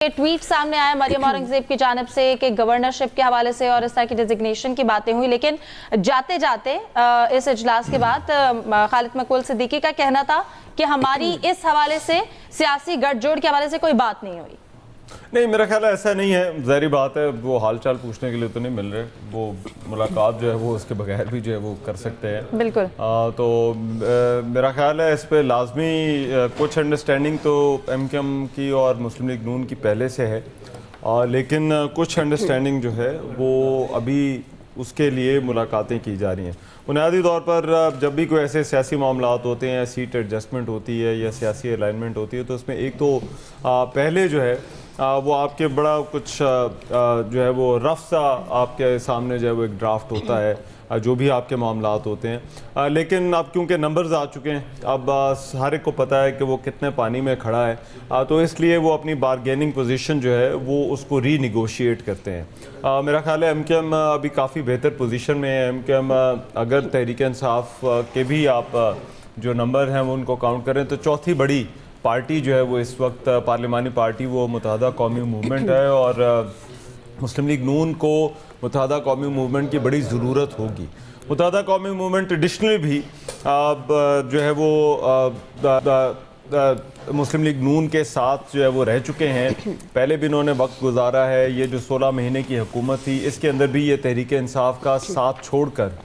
Tweet सामने आया मरियम औरंगजेब की जानिब से कि गवर्नरशिप के हवाले से और इस तरह की डिजिग्नेशन की बातें हुई, लेकिन जाते जाते इस इजलास के बाद खालिद मकबूल सिद्दीकी का कहना था कि हमारी इस हवाले से सियासी गठजोड़ के हवाले से कोई बात नहीं हुई। नहीं, मेरा ख्याल है ऐसा नहीं है। ज़ाहिर बात है वो हाल चाल पूछने के लिए तो नहीं मिल रहे, वो मुलाकात जो है वो उसके बगैर भी जो है वो कर सकते हैं। बिल्कुल। तो मेरा ख्याल है इस पे लाजमी कुछ अंडरस्टैंडिंग तो MKM की और मुस्लिम लीग नून की पहले से है, लेकिन कुछ अंडरस्टैंडिंग जो है वो अभी उसके लिए मुलाकातें की जा रही हैं। बुनियादी तौर पर जब भी कोई ऐसे सियासी मामलात होते हैं, सीट एडजस्टमेंट होती है या सियासी अलाइनमेंट होती है, तो उसमें एक तो पहले जो है वो आपके बड़ा कुछ जो है वो रफ सा आपके सामने जो है वो एक ड्राफ्ट होता है जो भी आपके मामलात होते हैं, लेकिन अब क्योंकि नंबर्स आ चुके हैं, अब हर एक को पता है कि वो कितने पानी में खड़ा है, तो इसलिए वो अपनी बारगेनिंग पोजीशन जो है वो उसको रीनिगोशिएट करते हैं। मेरा ख्याल है MKM अभी काफ़ी बेहतर पोजीशन में है। MKM अगर तहरीक इंसाफ के भी आप जो नंबर हैं वो उनको काउंट करें तो चौथी बड़ी पार्टी जो है वो इस वक्त पार्लिमानी पार्टी वो मुत्तहदा कौमी मूवमेंट है, और मुस्लिम लीग नून को मुत्तहदा कौमी मूवमेंट की बड़ी ज़रूरत होगी। मुत्तहदा कौमी मूवमेंट ट्रेडिशनली भी जो है वो मुस्लिम लीग नून के साथ जो है वो रह चुके हैं, पहले भी इन्होंने वक्त गुजारा है। ये जो 16 महीने की हुकूमत थी इसके अंदर भी ये तहरीक इंसाफ का साथ छोड़कर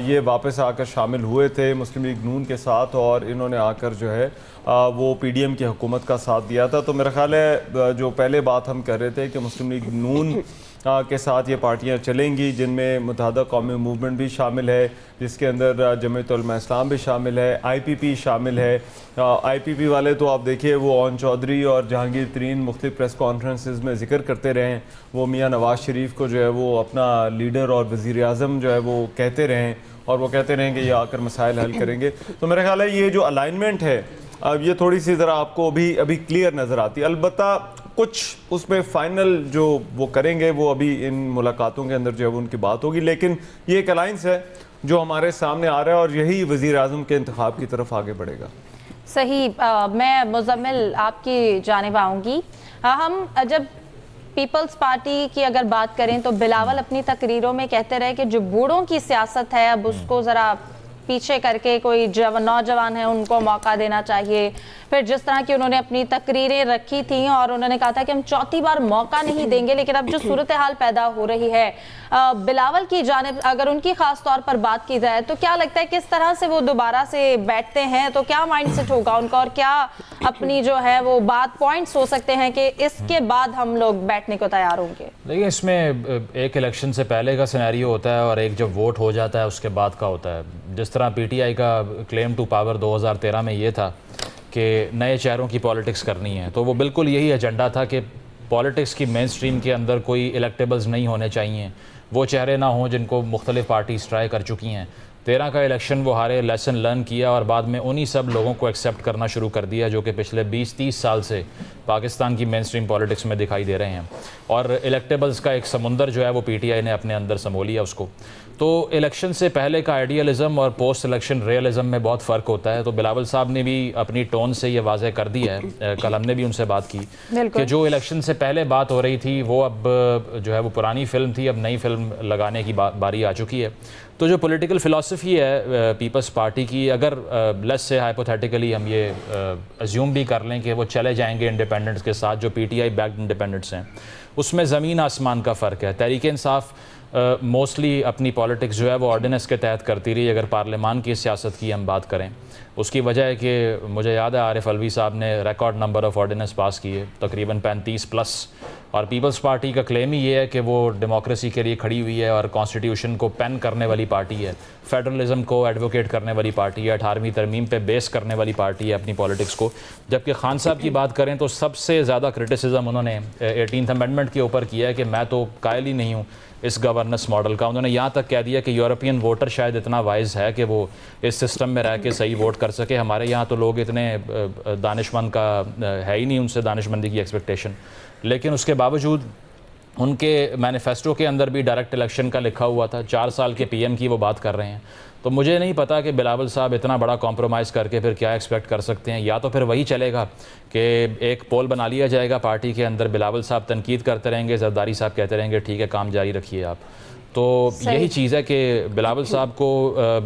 ये वापस आकर शामिल हुए थे मुस्लिम लीग नून के साथ, और इन्होंने आकर जो है वो PDM की हुकूमत का साथ दिया था। तो मेरा ख्याल है जो पहले बात हम कर रहे थे कि मुस्लिम लीग नून के साथ ये पार्टियां चलेंगी, जिनमें मुत्तहदा कौमी मूवमेंट भी शामिल है, जिसके अंदर जमीयत उलमा इस्लाम भी शामिल है, IPP शामिल है। IPP वाले तो आप देखिए वो ओन चौधरी और जहांगीर तरीन मुख्तलिफ प्रेस कॉन्फ्रेंसेस में ज़िक्र करते रहे हैं, वो मियाँ नवाज़ शरीफ को जो है वो अपना लीडर और वज़ीर आज़म जो है वो कहते रहें, और वो कहते रहें कि ये आकर मसाइल हल करेंगे। तो मेरा ख्याल है ये जो अलाइनमेंट है अब ये थोड़ी सी ज़रा आपको अभी क्लियर नज़र आती है। अलबत्ता कुछ उसमें फ़ाइनल जो वो करेंगे वो अभी इन मुलाकातों के अंदर जो है वो उनकी बात होगी, लेकिन ये एक अलाइंस है जो हमारे सामने आ रहा है और यही वज़ीर आज़म के इंतखाब की तरफ आगे बढ़ेगा। सही। मैं मुज़म्मिल आपकी जानिब आऊँगी। हम जब पीपल्स पार्टी की अगर बात करें तो बिलावल अपनी तकरीरों में कहते रहे कि जो बूढ़ों की सियासत है अब उसको ज़रा पीछे करके कोई नौजवान है उनको मौका देना चाहिए। फिर जिस तरह की उन्होंने अपनी तकरीरें रखी थी और उन्होंने कहा था कि हम चौथी बार मौका नहीं देंगे, लेकिन अब जो सूरत हाल पैदा हो रही है बिलावल की जानिब अगर उनकी खास तौर पर बात की जाए तो क्या लगता है किस तरह से वो दोबारा से बैठते हैं, तो क्या माइंडसेट होगा उनका और क्या अपनी जो है वो बात पॉइंट्स हो सकते हैं कि इसके बाद हम लोग बैठने को तैयार होंगे? देखिए, इसमें एक इलेक्शन से पहले का सिनेरियो होता है और एक जब वोट हो जाता है उसके बाद का होता है। जिस तरह PTI का क्लेम टू पावर 2013 में ये था कि नए चेहरों की पॉलिटिक्स करनी है, तो वो बिल्कुल यही एजेंडा था कि पॉलिटिक्स की मेन स्ट्रीम के अंदर कोई इलेक्टेबल्स नहीं होने चाहिए, वो चेहरे ना हों जिनको मुख्तलिफ पार्टीज ट्राई कर चुकी हैं। 13 का इलेक्शन वो हारे, लेसन लर्न किया और बाद में उन्हीं सब लोगों को एक्सेप्ट करना शुरू कर दिया जो कि पिछले 20-30 साल से पाकिस्तान की मेन स्ट्रीम पॉलिटिक्स में दिखाई दे रहे हैं, और इलेक्टेबल्स का एक समुंदर जो है वो PTI ने अपने अंदर समो लिया उसको। तो इलेक्शन से पहले का आइडियलिज़म और पोस्ट इलेक्शन रियलिज़म में बहुत फ़र्क होता है। तो बिलावल साहब ने भी अपनी टोन से ये वाज़ह कर दिया है, कल हमने भी उनसे बात की कि जो इलेक्शन से पहले बात हो रही थी वो अब जो है वो पुरानी फिल्म थी, अब नई फिल्म लगाने की बारी आ चुकी है। तो जो पॉलिटिकल फ़िलासफ़ी है पीपल्स पार्टी की, अगर लेस से हाइपोथेटिकली हम ये अज्यूम भी कर लें कि वो चले जाएंगे इंडिपेंडेंट्स के साथ, जो PTI बैक्ड इंडिपेंडेंट्स हैं, उसमें ज़मीन आसमान का फ़र्क है। तहरीक इंसाफ मोस्टली अपनी पॉलिटिक्स जो है वो ऑर्डिनेंस के तहत करती रही। अगर पार्लियामान की सियासत की हम बात करें, उसकी वजह है कि मुझे याद है आरिफ अलवी साहब ने record number of ordinance pass किए, तकरीबन 35+, और पीपल्स पार्टी का क्लेम ही ये है कि वो डेमोक्रेसी के लिए खड़ी हुई है और कॉन्स्टिट्यूशन को पेन करने वाली पार्टी है, फेडरलिज्म को एडवोकेट करने वाली पार्टी है, 18वीं तरमीम पे बेस करने वाली पार्टी है अपनी पॉलिटिक्स को। जबकि खान साहब की बात करें तो सबसे ज़्यादा क्रिटिसिज्म उन्होंने 18th अमेंडमेंट के ऊपर किया है कि मैं तो कायल ही नहीं हूँ इस गवर्नेंस मॉडल का। उन्होंने यहाँ तक कह दिया कि यूरोपियन वोटर शायद इतना वाइज है कि वो इस सिस्टम में रह के सही वोट कर सके, हमारे यहाँ तो लोग इतने दानिशमंद का है ही नहीं, उनसे दानिशमंदी की एक्सपेक्टेशन। लेकिन उसके बावजूद ان کے مینیفیسٹو کے اندر بھی ڈائریکٹ الیکشن کا لکھا ہوا تھا, 4 سال کے پی ایم کی وہ بات کر رہے ہیں. تو مجھے نہیں پتا کہ بلاول صاحب اتنا بڑا کمپرومائز کر کے پھر کیا ایکسپیکٹ کر سکتے ہیں. یا تو پھر وہی چلے گا کہ ایک پول بنا لیا جائے گا پارٹی کے اندر, بلاول صاحب تنقید کرتے رہیں گے, زرداری صاحب کہتے رہیں گے ٹھیک ہے کام جاری رکھیے آپ. تو یہی چیز ہے کہ بلاول صاحب کو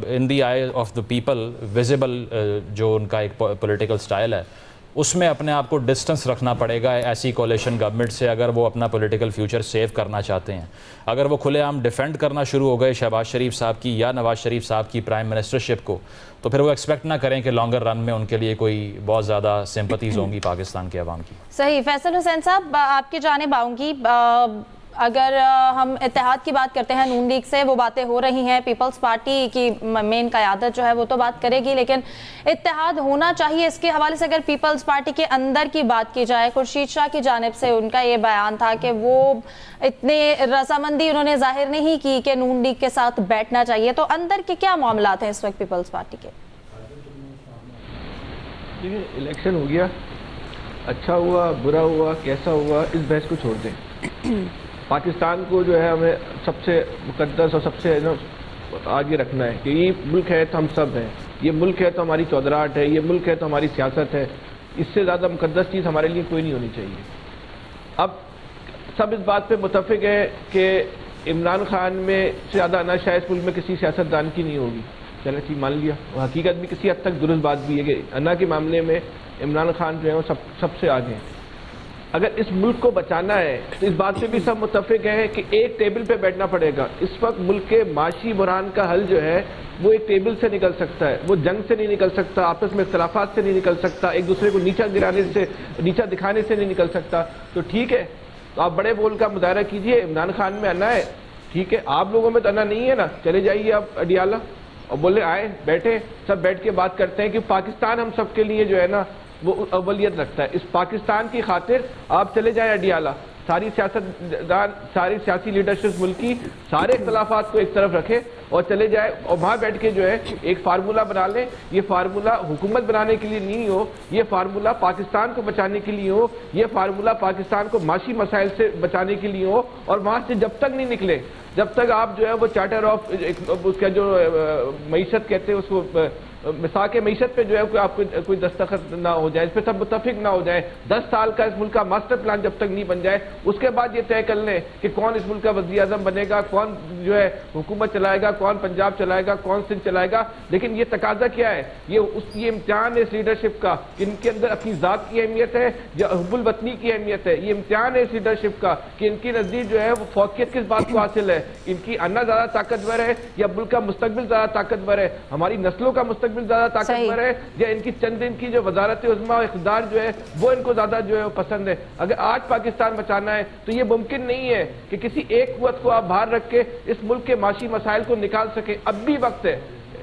ان دی آئی آف دا پیپل ویزیبل جو ان کا ایک پولیٹیکل سٹائل ہے اس میں اپنے آپ کو ڈسٹنس رکھنا پڑے گا ایسی کولیشن گورنمنٹ سے, اگر وہ اپنا پولیٹیکل فیوچر سیو کرنا چاہتے ہیں. اگر وہ کھلے عام ڈیفینڈ کرنا شروع ہو گئے شہباز شریف صاحب کی یا نواز شریف صاحب کی پرائم منسٹرشپ کو, تو پھر وہ ایکسپیکٹ نہ کریں کہ لانگر رن میں ان کے لیے کوئی بہت زیادہ سمپتیز ہوں گی پاکستان کے عوام کی. صحیح. فیصل حسین صاحب آپ کی جانب آؤں گی. اگر ہم اتحاد کی بات کرتے ہیں نون لیگ سے, وہ باتیں ہو رہی ہیں, پیپلز پارٹی کی مین قیادت جو ہے وہ تو بات کرے گی, لیکن اتحاد ہونا چاہیے اس کے حوالے سے اگر پیپلز پارٹی کے اندر کی بات کی جائے, خورشید شاہ کی جانب سے ان کا یہ بیان تھا کہ وہ اتنے رضامندی انہوں نے ظاہر نہیں کی کہ نون لیگ کے ساتھ بیٹھنا چاہیے. تو اندر کے کیا معاملات ہیں اس وقت پیپلز پارٹی کے؟ دیکھیں الیکشن ہو گیا, اچھا ہوا برا ہوا کیسا ہوا اس بحث کو چھوڑ دیں. پاکستان کو جو ہے ہمیں سب سے مقدس اور سب سے آگے رکھنا ہے کہ یہ ملک ہے تو ہم سب ہیں, یہ ملک ہے تو ہماری چودراہٹ ہے, یہ ملک ہے تو ہماری سیاست ہے. اس سے زیادہ مقدس چیز ہمارے لیے کوئی نہیں ہونی چاہیے. اب سب اس بات پہ متفق ہے کہ عمران خان میں سے زیادہ انا شاہ اس ملک میں کسی سیاستدان کی نہیں ہوگی. چلے ٹھیک مان لیا, حقیقت بھی کسی حد تک درست بات بھی ہے کہ انا کے معاملے میں عمران خان جو ہے وہ سب سے آگے ہیں. اگر اس ملک کو بچانا ہے تو اس بات پہ بھی سب متفق ہیں کہ ایک ٹیبل پہ بیٹھنا پڑے گا. اس وقت ملک کے معاشی بحران کا حل جو ہے وہ ایک ٹیبل سے نکل سکتا ہے, وہ جنگ سے نہیں نکل سکتا, آپس میں اختلافات سے نہیں نکل سکتا, ایک دوسرے کو نیچا دکھانے سے نہیں نکل سکتا. تو ٹھیک ہے, تو آپ بڑے بول کا مظاہرہ کیجئے, عمران خان میں انا ہے, ٹھیک ہے, آپ لوگوں میں تو انا نہیں ہے نا, چلے جائیے آپ اڈیالہ اور بولے آئے بیٹھے سب بیٹھ کے بات کرتے ہیں کہ پاکستان ہم سب کے لیے جو ہے نا وہ اولیت رکھتا ہے. اس پاکستان کی خاطر آپ چلے جائیں اڈیالہ, ساری سیاستدان ساری سیاسی لیڈرشپ ملک کی سارے اختلافات کو ایک طرف رکھے اور چلے جائے اور وہاں بیٹھ کے جو ہے ایک فارمولہ بنا لیں. یہ فارمولہ حکومت بنانے کے لیے نہیں ہو, یہ فارمولہ پاکستان کو بچانے کے لیے ہو, یہ فارمولہ پاکستان کو معاشی مسائل سے بچانے کے لیے ہو. اور وہاں سے جب تک نہیں نکلے, جب تک آپ جو ہے وہ چارٹر آف اس کا جو معیشت کہتے ہیں اس کو مساق معیشت پہ جو ہے آپ کو کوئی دستخط نہ ہو جائے, اس پہ سب متفق نہ ہو جائے, 10 سال کا اس ملک کا ماسٹر پلان جب تک نہیں بن جائے, اس کے بعد یہ طے کر لیں کہ کون اس ملک کا وزیر اعظم بنے گا, کون جو ہے حکومت چلائے گا, کون پنجاب چلائے گا, کون سندھ چلائے گا. لیکن یہ تقاضا کیا ہے, یہ امتحان ہے اس لیڈرشپ کا کہ ان کے اندر اپنی ذات کی اہمیت ہے یا حب الوطنی کی اہمیت ہے. یہ امتحان ہے اس لیڈرشپ کا کہ ان کی نزدیک جو ہے وہ فوقیت کس بات کو حاصل ہے, ان کی انا زیادہ طاقتور ہے یا ملک کا مستقبل زیادہ طاقتور ہے, ہماری نسلوں کا مستقبل زیادہ طاقتور ہے یا ان کی چند دن کی جو وزارت عظمیٰ و اقتدار جو ہے وہ ان کو زیادہ جو ہے پسند ہے. اگر آج پاکستان بچانا ہے تو یہ ممکن نہیں ہے کہ کسی ایک قوت کو آپ باہر رکھ کے اس ملک کے معاشی مسائل کو نکال سکیں. اب بھی وقت ہے,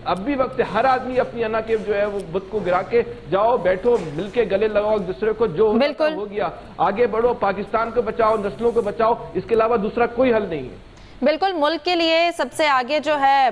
اب بھی وقت ہے, ہر آدمی اپنی انا کے جو ہے وہ بت کو گرا کے جاؤ, بیٹھو, مل کے گلے لگاؤ ایک دوسرے کو, جو ہو گیا آگے بڑھو, پاکستان کو بچاؤ, نسلوں کو بچاؤ, اس کے علاوہ دوسرا کوئی حل نہیں ہے. بالکل, ملک کے لیے سب سے آگے جو ہے